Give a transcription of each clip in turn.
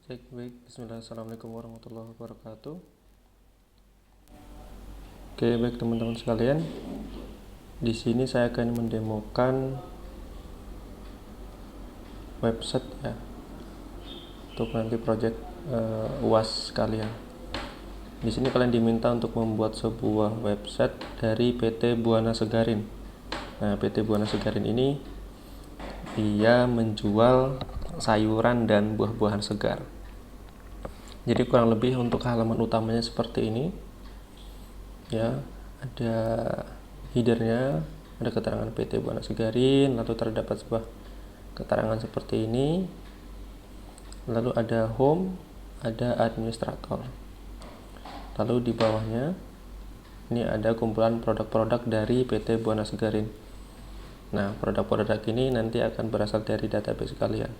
Baik. Bismillah. Assalamualaikum warahmatullahi wabarakatuh. Oke, baik teman-teman sekalian. Di sini saya akan mendemokan website ya, untuk nanti project UAS kalian. Di sini kalian diminta untuk membuat sebuah website dari PT Buana Segarin. Nah, PT Buana Segarin ini dia menjual sayuran dan buah-buahan segar. Jadi kurang lebih untuk halaman utamanya seperti ini ya, ada headernya, ada keterangan PT Buana Segarin, lalu terdapat sebuah keterangan seperti ini, lalu ada home, ada administrator, lalu di bawahnya ini ada kumpulan produk-produk dari PT Buana Segarin. Nah, produk-produk ini nanti akan berasal dari database kalian.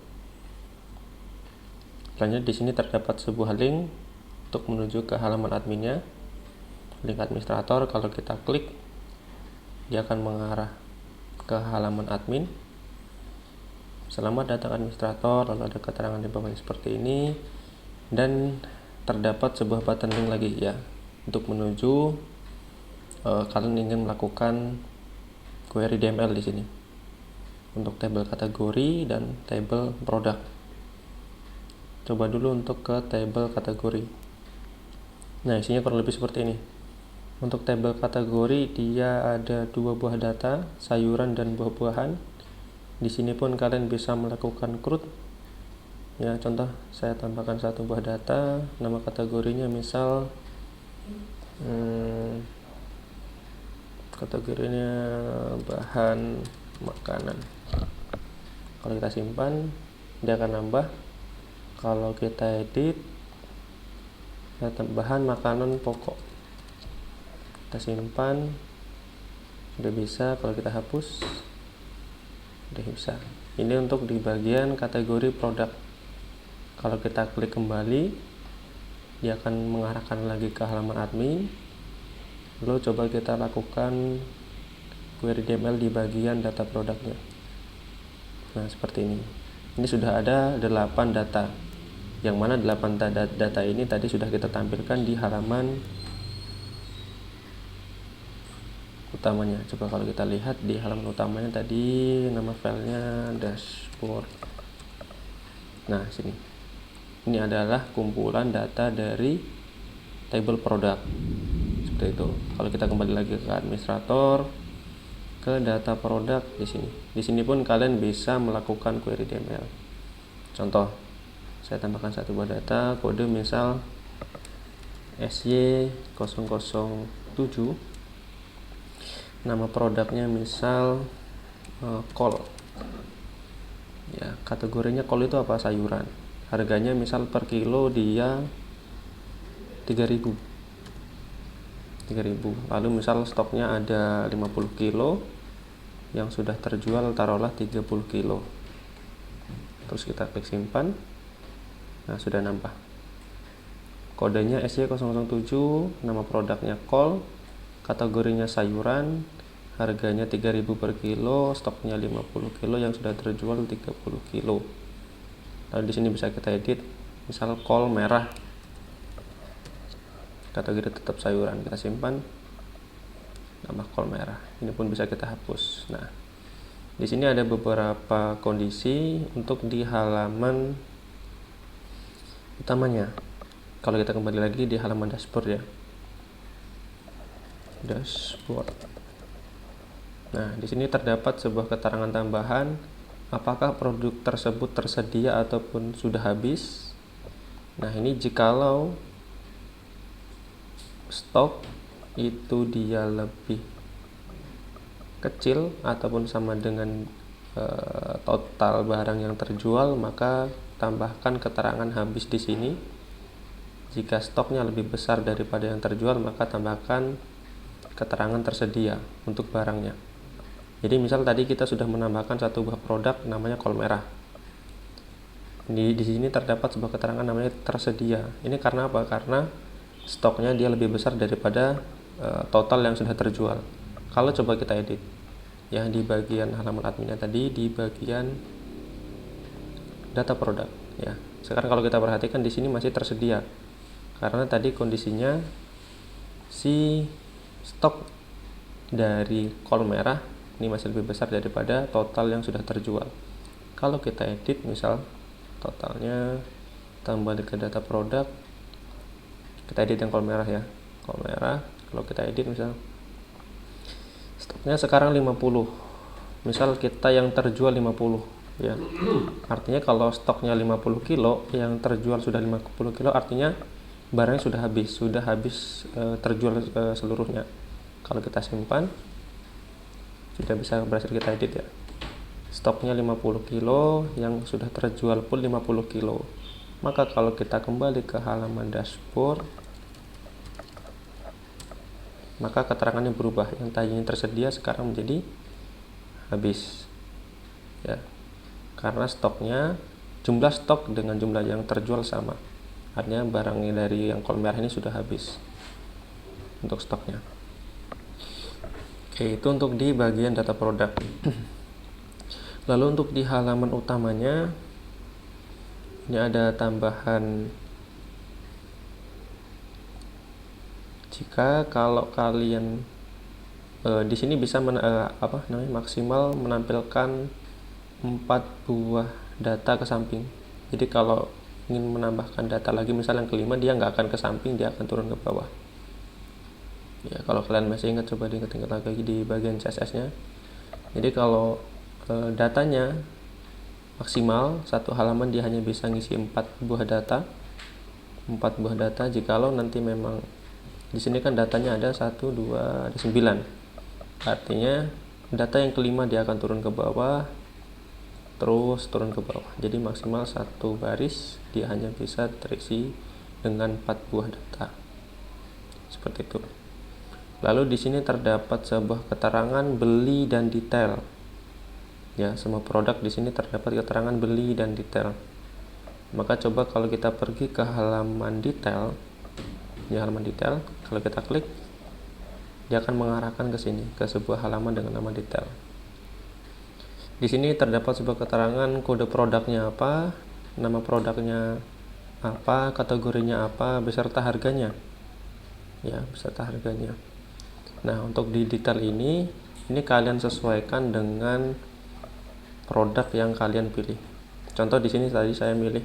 Selanjutnya di sini terdapat sebuah link untuk menuju ke halaman adminnya. Link administrator, kalau kita klik dia akan mengarah ke halaman admin. Selamat datang administrator, lalu ada keterangan di bawahnya seperti ini, dan terdapat sebuah button link lagi ya, untuk menuju kalian ingin melakukan query DML di sini untuk tabel kategori dan tabel produk. Coba dulu untuk ke tabel kategori. Nah, isinya kurang lebih seperti ini. Untuk tabel kategori dia ada 2 buah data, sayuran dan buah-buahan. Di sini pun kalian bisa melakukan CRUD. Ya, contoh saya tambahkan 1 buah data, nama kategorinya misal kategorinya bahan makanan. Kalau kita simpan dia akan nambah. Kalau kita edit, bahan makanan pokok, kita simpan, sudah bisa. Kalau kita hapus, sudah bisa. Ini untuk di bagian kategori produk. Kalau kita klik kembali, dia akan mengarahkan lagi ke halaman admin. Lalu coba kita lakukan query DML di bagian data produknya. Nah, seperti ini. Ini sudah ada 8 data. Yang mana 8 data ini tadi sudah kita tampilkan di halaman utamanya. Coba kalau kita lihat di halaman utamanya tadi, nama filenya dashboard. Nah, sini. Ini adalah kumpulan data dari table produk. Seperti itu. Kalau kita kembali lagi ke administrator, ke data produk di sini. Di sini pun kalian bisa melakukan query DML. Contoh, saya tambahkan 1 buah data, kode misal SY007, nama produknya misal kol ya, kategorinya kol itu apa? Sayuran. Harganya misal per kilo dia 3.000. Lalu misal stoknya ada 50 kilo, yang sudah terjual taruhlah 30 kilo. Terus kita klik simpan. Nah, sudah nambah. Kodenya SY007, nama produknya kol, kategorinya sayuran, harganya 3.000 per kilo, stoknya 50 kilo, yang sudah terjual 30 kilo. Lalu di sini bisa kita edit, misal kol merah, kategori tetap sayuran, kita simpan, nama kol merah. Ini pun bisa kita hapus. Nah, di sini ada beberapa kondisi untuk di halaman utamanya. Kalau kita kembali lagi di halaman dashboard ya, dashboard. Nah, di sini terdapat sebuah keterangan tambahan, apakah produk tersebut tersedia ataupun sudah habis. Nah, ini jikalau stok itu dia lebih kecil ataupun sama dengan total barang yang terjual, maka tambahkan keterangan habis di sini. Jika stoknya lebih besar daripada yang terjual, maka tambahkan keterangan tersedia untuk barangnya. Jadi misal tadi kita sudah menambahkan 1 buah produk namanya kol merah. Di sini terdapat sebuah keterangan namanya tersedia. Ini karena apa? Karena stoknya dia lebih besar daripada total yang sudah terjual. Kalau coba kita edit ya, di bagian halaman adminnya tadi, di bagian data produk, Ya, sekarang kalau kita perhatikan di sini masih tersedia karena tadi kondisinya si stok dari kol merah ini masih lebih besar daripada total yang sudah terjual. Kalau kita edit misal totalnya, tambah ke data produk, kita edit yang kol merah ya, kol merah. Kalau kita edit misal stoknya sekarang 50, misal kita yang terjual 50 ya, artinya kalau stoknya 50 kilo yang terjual sudah 50 kilo, artinya barangnya sudah habis terjual seluruhnya. Kalau kita simpan sudah bisa berhasil kita edit ya, stoknya 50 kilo yang sudah terjual pun 50 kilo. Maka kalau kita kembali ke halaman dashboard, maka keterangannya berubah, yang tadinya tersedia sekarang menjadi habis ya, karena stoknya, jumlah stok dengan jumlah yang terjual sama, artinya barangnya dari yang kol merah ini sudah habis untuk stoknya. Oke, itu untuk di bagian data produk. Lalu untuk di halaman utamanya ini ada tambahan, jika kalau kalian di sini bisa maksimal menampilkan 4 buah data ke samping. Jadi kalau ingin menambahkan data lagi misal yang kelima, dia nggak akan ke samping, dia akan turun ke bawah ya. Kalau kalian masih ingat, coba diingat-ingat lagi di bagian CSS nya. Jadi kalau datanya maksimal satu halaman dia hanya bisa ngisi 4 buah data. Jikalau nanti memang di sini kan datanya ada 1, 2, ada 9, artinya data yang kelima dia akan turun ke bawah, terus turun ke bawah. Jadi maksimal satu baris dia hanya bisa terisi dengan 4 buah data, seperti itu. Lalu di sini terdapat sebuah keterangan beli dan detail ya, semua produk di sini terdapat keterangan beli dan detail. Maka coba kalau kita pergi ke halaman detail ya, halaman detail, kalau kita klik dia akan mengarahkan ke sini, ke sebuah halaman dengan nama detail. Di sini terdapat sebuah keterangan kode produknya apa, nama produknya apa, kategorinya apa, beserta harganya ya, beserta harganya. Nah, untuk di detail ini kalian sesuaikan dengan produk yang kalian pilih. Contoh di sini tadi saya milih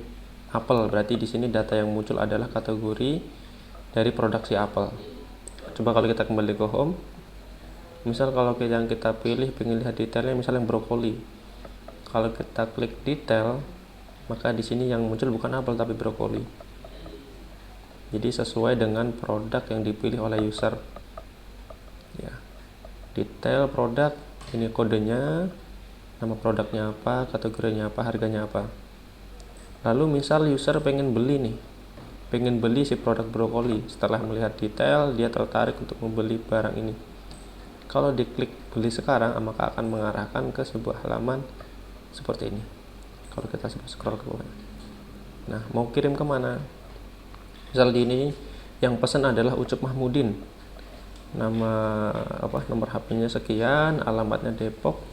apel, berarti di sini data yang muncul adalah kategori dari produksi apel. Coba kalau kita kembali ke home, misal kalau yang kita pilih pengen lihat detailnya misal yang brokoli, kalau kita klik detail, maka di sini yang muncul bukan apel tapi brokoli. Jadi sesuai dengan produk yang dipilih oleh user ya. Detail produk, ini kodenya, nama produknya apa, kategorinya apa, harganya apa. Lalu misal user pengen beli si produk brokoli, setelah melihat detail dia tertarik untuk membeli barang ini. Kalau diklik beli sekarang, maka akan mengarahkan ke sebuah halaman seperti ini. Kalau kita scroll ke bawah, nah mau kirim kemana, misal di ini yang pesan adalah Ucup Mahmudin, nomor HP-nya sekian, alamatnya Depok,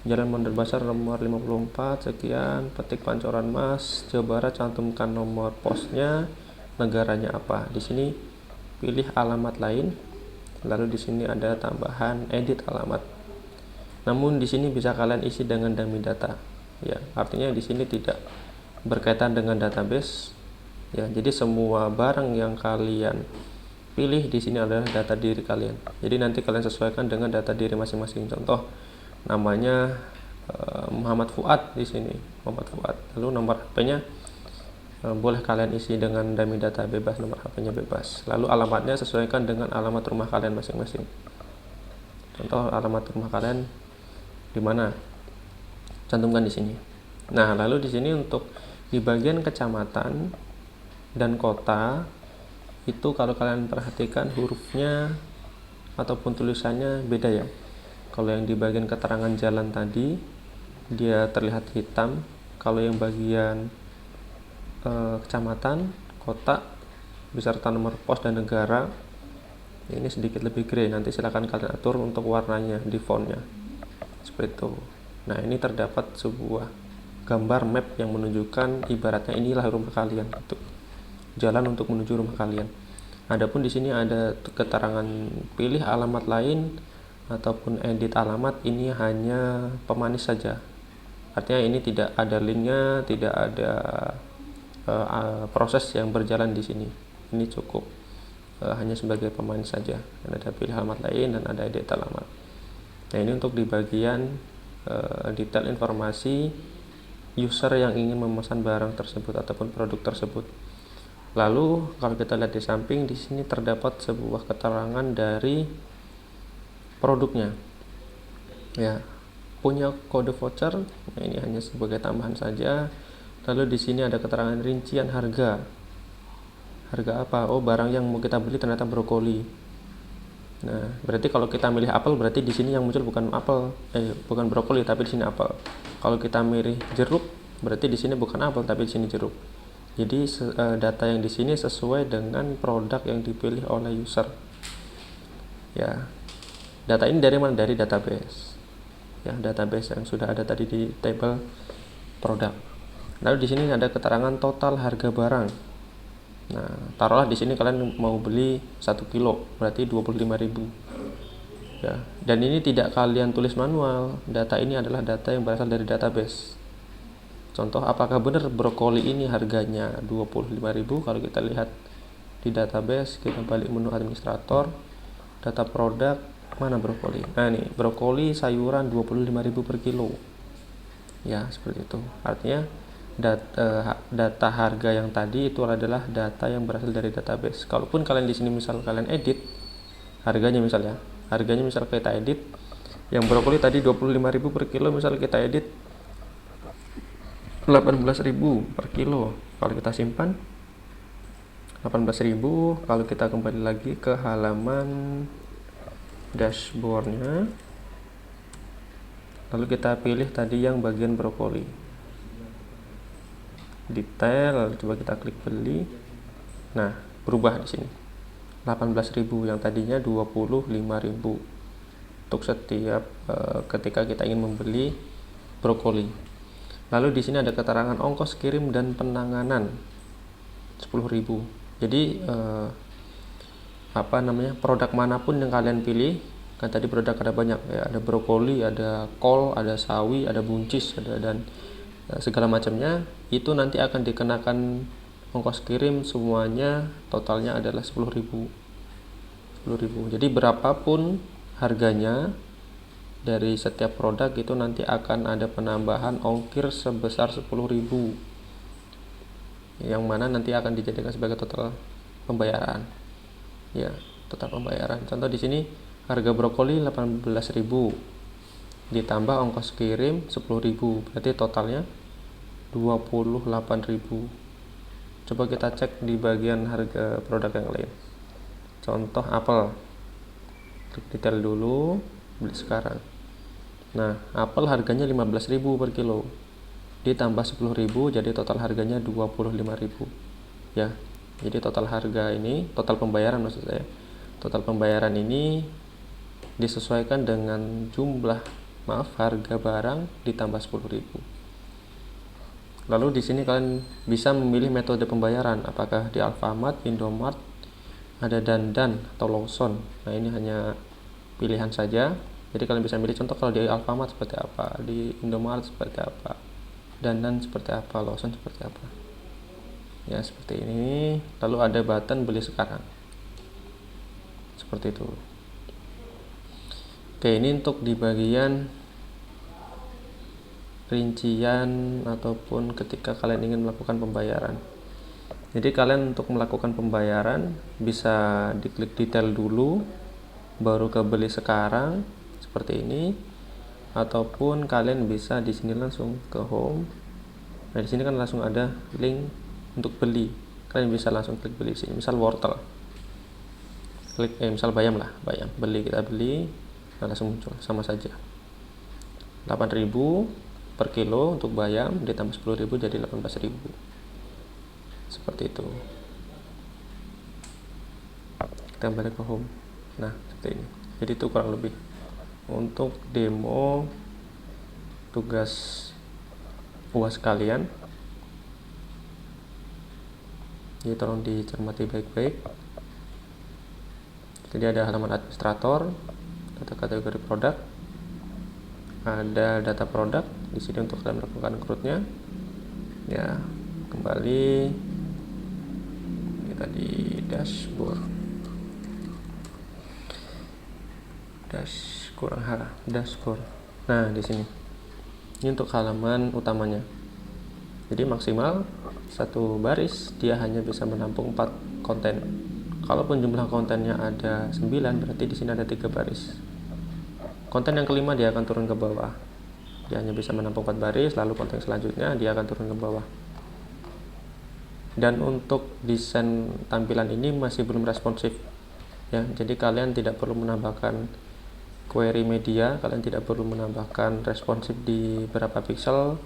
Jalan Mondar Besar nomor 54 sekian, petik Pancoran Mas, Jawa Barat, cantumkan nomor posnya, negaranya apa. Di sini pilih alamat lain, lalu di sini ada tambahan edit alamat. Namun di sini bisa kalian isi dengan dummy data ya, artinya di sini tidak berkaitan dengan database ya. Jadi semua barang yang kalian pilih di sini adalah data diri kalian. Jadi nanti kalian sesuaikan dengan data diri masing-masing. Contoh namanya Muhammad Fuad di sini, Muhammad Fuad. Lalu nomor HP-nya boleh kalian isi dengan dummy data bebas, nomor HP-nya bebas. Lalu alamatnya sesuaikan dengan alamat rumah kalian masing-masing. Contoh alamat rumah kalian di mana? Cantumkan di sini. Nah, lalu di sini untuk di bagian kecamatan dan kota itu kalau kalian perhatikan hurufnya ataupun tulisannya beda ya. Kalau yang di bagian keterangan jalan tadi dia terlihat hitam, kalau yang bagian kecamatan, kota beserta nomor pos dan negara ini sedikit lebih grey. Nanti silakan kalian atur untuk warnanya di fontnya seperti itu. Nah, ini terdapat sebuah gambar map yang menunjukkan ibaratnya inilah rumah kalian, itu jalan untuk menuju rumah kalian. Adapun di sini ada keterangan pilih alamat lain ataupun edit alamat, ini hanya pemanis saja. Artinya ini tidak ada linknya, tidak ada proses yang berjalan di sini. Ini cukup hanya sebagai pemanis saja. Ada pilih alamat lain dan ada edit alamat. Nah, ini untuk di bagian detail informasi user yang ingin memesan barang tersebut ataupun produk tersebut. Lalu kalau kita lihat di samping, di sini terdapat sebuah keterangan dari produknya. Ya, punya kode voucher. Nah, ini hanya sebagai tambahan saja. Lalu di sini ada keterangan rincian harga. Harga apa? Oh, barang yang mau kita beli ternyata brokoli. Nah, berarti kalau kita milih apel, berarti di sini yang muncul bukan apel, bukan brokoli, tapi di sini apel. Kalau kita milih jeruk, berarti di sini bukan apel, tapi di sini jeruk. Jadi data yang di sini sesuai dengan produk yang dipilih oleh user. Ya, data ini dari mana? Dari database. Ya, database yang sudah ada tadi di table produk. Lalu di sini ada keterangan total harga barang. Nah, taruhlah di sini kalian mau beli 1 kilo, berarti 25.000. Ya, dan ini tidak kalian tulis manual. Data ini adalah data yang berasal dari database. Contoh, apakah benar brokoli ini harganya 25.000? Kalau kita lihat di database, kita balik menu administrator, data produk, mana brokoli? Nah, ini brokoli sayuran 25.000 per kilo. Ya, seperti itu. Artinya data harga yang tadi itu adalah data yang berasal dari database. Kalaupun kalian di sini misal kalian edit harganya, misal kita edit yang brokoli tadi 25.000 per kilo, misal kita edit 18.000 per kilo. Kalau kita simpan 18.000, kalau kita kembali lagi ke halaman dashboardnya, lalu kita pilih tadi yang bagian brokoli, detail, coba kita klik beli. Nah, berubah di sini 18.000 yang tadinya 25.000 untuk setiap ketika kita ingin membeli brokoli. Lalu di sini ada keterangan ongkos kirim dan penanganan 10.000. Jadi produk manapun yang kalian pilih, kan tadi produk ada banyak ya, ada brokoli, ada kol, ada sawi, ada buncis, dan segala macamnya, itu nanti akan dikenakan ongkos kirim semuanya, totalnya adalah 10.000. Jadi berapapun harganya dari setiap produk itu nanti akan ada penambahan ongkir sebesar 10.000, yang mana nanti akan dijadikan sebagai total pembayaran. Ya, total pembayaran. Contoh di sini harga brokoli 18.000 ditambah ongkos kirim 10.000, berarti totalnya 28.000. Coba kita cek di bagian harga produk yang lain. Contoh apel, klik detail dulu, beli sekarang. Nah, apel harganya 15.000 per kilo ditambah 10.000, jadi total harganya 25.000. Ya, jadi total harga ini, total pembayaran maksud saya, total pembayaran ini disesuaikan dengan harga barang ditambah 10.000. Lalu di sini kalian bisa memilih metode pembayaran, apakah di Alfamart, Indomart, ada Dandan atau Lawson. Nah, ini hanya pilihan saja. Jadi kalian bisa milih, contoh kalau di Alfamart seperti apa, di Indomart seperti apa, Dandan seperti apa, Lawson seperti apa. Ya, seperti ini. Lalu ada button beli sekarang. Seperti itu. Oke, ini untuk di bagian rincian ataupun ketika kalian ingin melakukan pembayaran. Jadi kalian untuk melakukan pembayaran bisa diklik detail dulu, baru ke beli sekarang seperti ini, ataupun kalian bisa di sini langsung ke home. Nah, di sini kan langsung ada link untuk beli. Kalian bisa langsung klik beli di sini. Misal wortel, klik misal bayam beli, kita beli, nah langsung muncul, sama saja 8.000 per kilo untuk bayam, ditambah 10.000 jadi 18.000. Seperti itu. Kita balik ke home. Nah, seperti ini. Jadi itu kurang lebih untuk demo tugas UAS kalian. Jadi tolong dicermati baik-baik. Jadi ada halaman administrator, data kategori produk, ada data produk di sini untuk kalian melakukan create-nya. Ya, kembali ini tadi dashboard. Dashboard. Nah, di sini. Ini untuk halaman utamanya. Jadi maksimal satu baris dia hanya bisa menampung 4 konten. Kalaupun jumlah kontennya ada 9, berarti di sini ada 3 baris. Konten yang kelima dia akan turun ke bawah. Dia hanya bisa menampung 4 baris, lalu konten selanjutnya dia akan turun ke bawah. Dan untuk desain tampilan ini masih belum responsif. Ya, jadi kalian tidak perlu menambahkan query media, kalian tidak perlu menambahkan responsif di berapa pixel,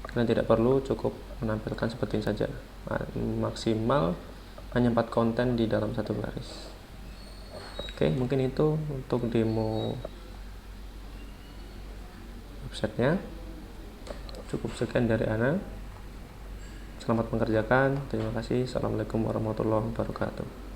kalian tidak perlu, cukup menampilkan seperti ini saja. Maksimal hanya 4 konten di dalam satu baris. Oke, mungkin itu untuk demo websitenya. Cukup sekian dari Ana. Selamat mengerjakan. Terima kasih. Assalamualaikum warahmatullahi wabarakatuh.